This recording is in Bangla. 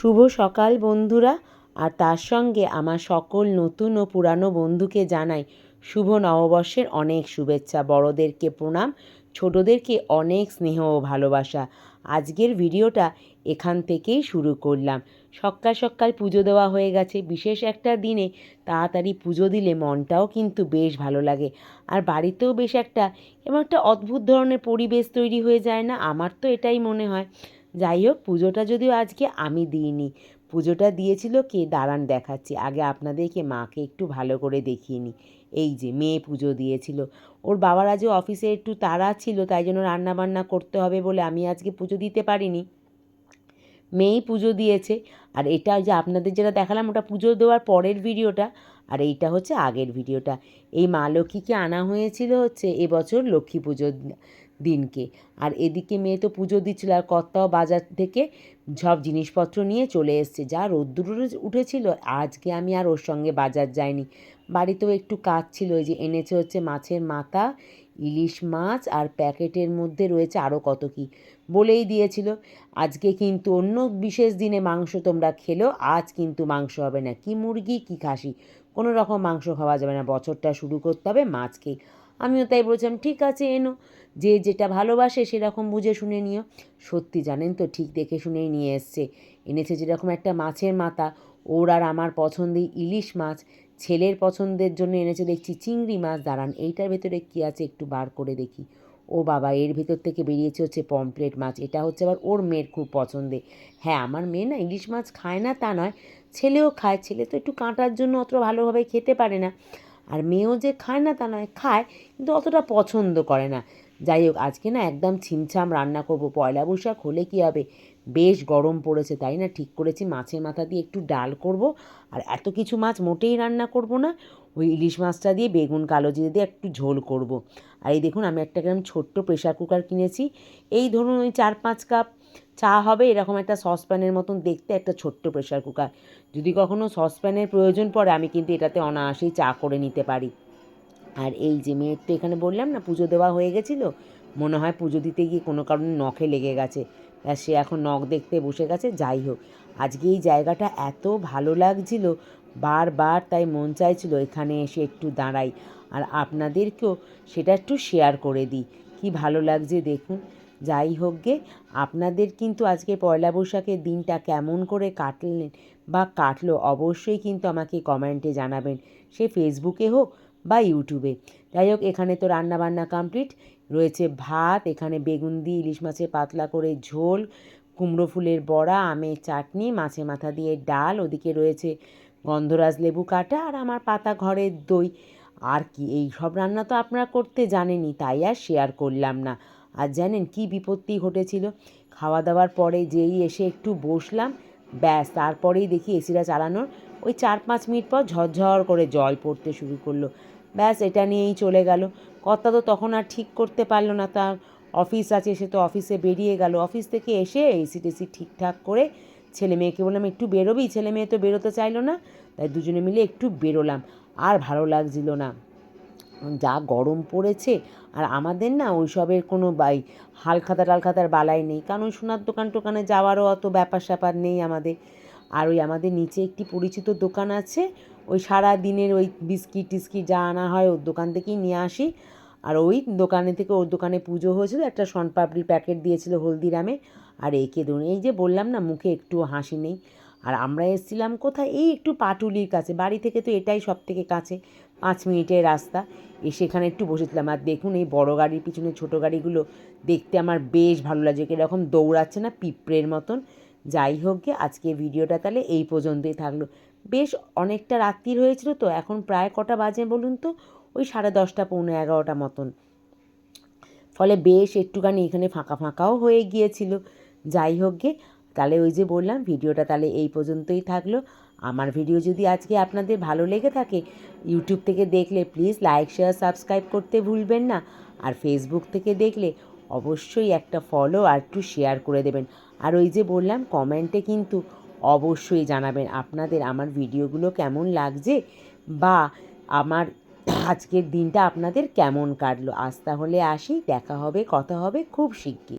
শুভ সকাল বন্ধুরা, আর তার সঙ্গে আমার সকল নতুন ও পুরানো বন্ধুকে জানাই শুভ নববর্ষের অনেক শুভেচ্ছা। বড়দেরকে প্রণাম, ছোটদেরকে অনেক স্নেহ ও ভালোবাসা। আজকের ভিডিওটা এখান থেকেই শুরু করলাম। সকাল সকাল পুজো দেওয়া হয়ে গেছে। বিশেষ একটা দিনে তাড়াতাড়ি পুজো দিলে মনটাও কিন্তু বেশ ভালো লাগে, আর বাড়িতেও বেশ এবং একটা অদ্ভুত ধরনের পরিবেশ তৈরি হয়ে যায় না? আমার তো এটাই মনে হয়। যাই হোক, পুজোটা যদিও আজকে আমি দিইনি, পুজোটা দিয়েছিল কে দাঁড়ান দেখাচ্ছি। আগে আপনাদেরকে মাকে একটু ভালো করে দেখিয়ে নিই। এই যে মেয়ে পুজো দিয়েছিল। ওর বাবার আজও অফিসে একটু তাড়া ছিল, তাই জন্য রান্নাবান্না করতে হবে বলে আমি আজকে পুজো দিতে পারিনি। মেয়েই পুজো দিয়েছে। আর এটা যে আপনাদের যেটা দেখালাম ওটা পুজো দেওয়ার পরের ভিডিওটা, আর এইটা হচ্ছে আগের ভিডিওটা। এই মা লক্ষ্মীকে আনা হয়েছিল হচ্ছে এবছর লক্ষ্মী পুজোর দিনকে। আর এদিকে মেয়ে তো পুজো দিচ্ছিল, আর কর্তাও বাজার থেকে সব জিনিসপত্র নিয়ে চলে এসছে। যা রোদ্দুর উঠেছিল, আজকে আমি আর ওর সঙ্গে বাজার যাইনি। বাড়িতেও একটু কাজ ছিল। ওই যে এনেছে হচ্ছে মাছের মাথা, ইলিশ মাছ, আর প্যাকেটের মধ্যে রয়েছে আরও কত কী, বলেই দিয়েছিল আজকে কিন্তু অন্য বিশেষ দিনে মাংস তোমরা খেলেও আজ কিন্তু মাংস হবে না। কি মুরগি কি খাসি, কোনো রকম মাংস খাওয়া যাবে না, বছরটা শুরু করতে হবে মাছ খেয়ে। আমিও তাই বলছিলাম ঠিক আছে এনো, যে যেটা ভালোবাসে সেরকম বুঝে শুনে নিও। সত্যি জানেন তো, ঠিক দেখে শুনেই নিয়ে এসছে। এনেছে যেরকম একটা মাছের মাথা, ওর আর আমার পছন্দের ইলিশ মাছ, ছেলের পছন্দের জন্য এনেছে দেখছি চিংড়ি মাছ। দাঁড়ান, এইটার ভেতরে কী আছে একটু বার করে দেখি। ও বাবা, এর ভেতর থেকে বেরিয়েছে হচ্ছে পমফ্রেট মাছ। এটা হচ্ছে আবার ওর মেয়ের খুব পছন্দের। হ্যাঁ, আমার মেয়ে না ইলিশ মাছ খায় না তা নয়, ছেলেও খায়। ছেলে তো একটু কাঁটার জন্য অত ভালোভাবে খেতে পারে না, আর মেয়েও যে খায় না তা নয়, খায়, কিন্তু অতটা পছন্দ করে না। যাই হোক, আজকে না একদম ছিমছাম রান্না করব। পয়লা বৈশাখ হলে কী হবে, বেশ গরম পড়েছে, তাই না ঠিক করেছি মাছের মাথা দিয়ে একটু ডাল করব। আর এত কিছু মাছ মোটেই রান্না করব না, ওই ইলিশ মাছটা দিয়ে বেগুন কালো জিরে দিয়ে একটু ঝোল করব। আর এই দেখুন, আমি একটা কেমন ছোট্ট প্রেশার কুকার কিনেছি। এই ধরুন ওই 4-5 কাপ চা হবে এরকম একটা সসপ্যানের মতন দেখতে একটা ছোট্ট প্রেশার কুকার। যদি কখনও সসপ্যানের প্রয়োজন পড়ে আমি কিন্তু এটাতে অনায়াসেই চা করে নিতে পারি। আর এই যে মেয়ের তো এখানে বললাম না পুজো দেওয়া হয়ে গেছিলো, মনে হয় পুজো দিতে গিয়ে কোনো কারণে নখে লেগে গেছে, আর সে এখন নখ দেখতে বসে গেছে। যাই হোক, আজকে এই জায়গাটা এত ভালো লাগছিল, বারবার তাই মন চাইছিল এখানে এসে একটু দাঁড়াই, আর আপনাদেরকেও সেটা একটু শেয়ার করে দিই। কি ভালো লাগছে দেখুন। যাই হোক গে, আপনাদের কিন্তু আজকে পয়লা বৈশাখের দিনটা কেমন করে কাটলেন বা কাটলো অবশ্যই কিন্তু আমাকে কমেন্টে জানাবেন, সে ফেসবুকে হোক বা ইউটিউবে। যাই হোক, এখানে তো রান্নাবান্না কমপ্লিট, রয়েছে ভাত, এখানে বেগুন দিয়ে ইলিশ মাছের পাতলা করে ঝোল, কুমড়ো ফুলের বড়া, আমের চাটনি, মাছের মাথা দিয়ে ডাল, ওদিকে রয়েছে গন্ধরাজ লেবু কাটা, আর আমার পাতা ঘরের দই। আর কি, এই সব রান্না তো আপনারা করতে জানেনই, তাই আর শেয়ার করলাম না। আর জানেন কি বিপত্তি ঘটেছিল, খাওয়া দাওয়ার পরে যেই এসে একটু বসলাম, ব্যাস তারপরেই দেখি এসিটা চালানোর ওই 4-5 মিনিট পর ঝরঝর করে জল পড়তে শুরু করলো। ব্যাস এটা নিয়েই চলে গেল। কর্তা তো তখন আর ঠিক করতে পারলো না, তার অফিস আছে, সে তো অফিসে বেরিয়ে গেল। অফিস থেকে এসে এসি টেসি ঠিকঠাক করে ছেলে মেয়েকে বললাম একটু বেরোবি, ছেলে মেয়ে তো বেরোতে চাইলো না, তাই দুজনে মিলে একটু বেরোলাম। আর ভালো লাগছিল না, যা গরম পড়েছে। আর আমাদের না ওইসবের কোনো হালখাতা টালখাতার বালাই নেই, কারণ ওই সোনার দোকান টোকানে যাওয়ারও অত ব্যাপার স্যাপার নেই আমাদের। আর ওই আমাদের নিচে একটি পরিচিত দোকান আছে, ওই সারা দিনের ওই বিস্কিট টিস্কিট যা আনা হয় ওর দোকান থেকেই নিয়ে আসি। আর ওই দোকানে থেকে, ওর দোকানে পুজো হয়েছিল, একটা শনপাপড়ির প্যাকেট দিয়েছিল হলদিরামে। আর একে ধরুন, এই যে বললাম না মুখে একটু হাসি নেই। আর আমরা এসেছিলাম কোথায়, এই একটু পাটুলির কাছে, বাড়ি থেকে তো এটাই সব থেকে কাছে, 5 মিনিটের রাস্তা। সেখানে একটু বসেছিলাম। আর দেখুন এই বড় গাড়ির পিছনে ছোট গাড়িগুলো দেখতে আমার বেশ ভালো লাগছে, কীরকম দৌড়াচ্ছে না পিঁপড়ের মতন। যাই হোক গে, আজকে ভিডিওটা তাহলে এই পর্যন্তই থাকলো। বেশ অনেকটা রাত্রির হয়েছিল তো, এখন প্রায় কটা বাজে বলুন তো, ওই 10:30 পৌনে 11টা মতন। ফলে বেশ একটুখানি এখানে ফাঁকা ফাঁকাও হয়ে গিয়েছিল। যাই হোক গে, তাহলে ওই যে বললাম ভিডিওটা তাহলে এই পর্যন্তই থাকলো। আমার ভিডিও যদি আজকে আপনাদের ভালো লেগে থাকে, ইউটিউব থেকে দেখলে প্লিজ লাইক শেয়ার সাবস্ক্রাইব করতে ভুলবেন না। আর ফেসবুক থেকে দেখলে অবশ্যই একটা ফলো আর একটু শেয়ার করে দেবেন। আর ওই যে বললাম কমেন্টে কিন্তু অবশ্যই জানাবেন আপনাদের আমার ভিডিওগুলো কেমন লাগছে, বা আমার আজকের দিনটা আপনাদের কেমন কাটলো। আজ তাহলে আসি, দেখা হবে, কথা হবে খুব শিগগির।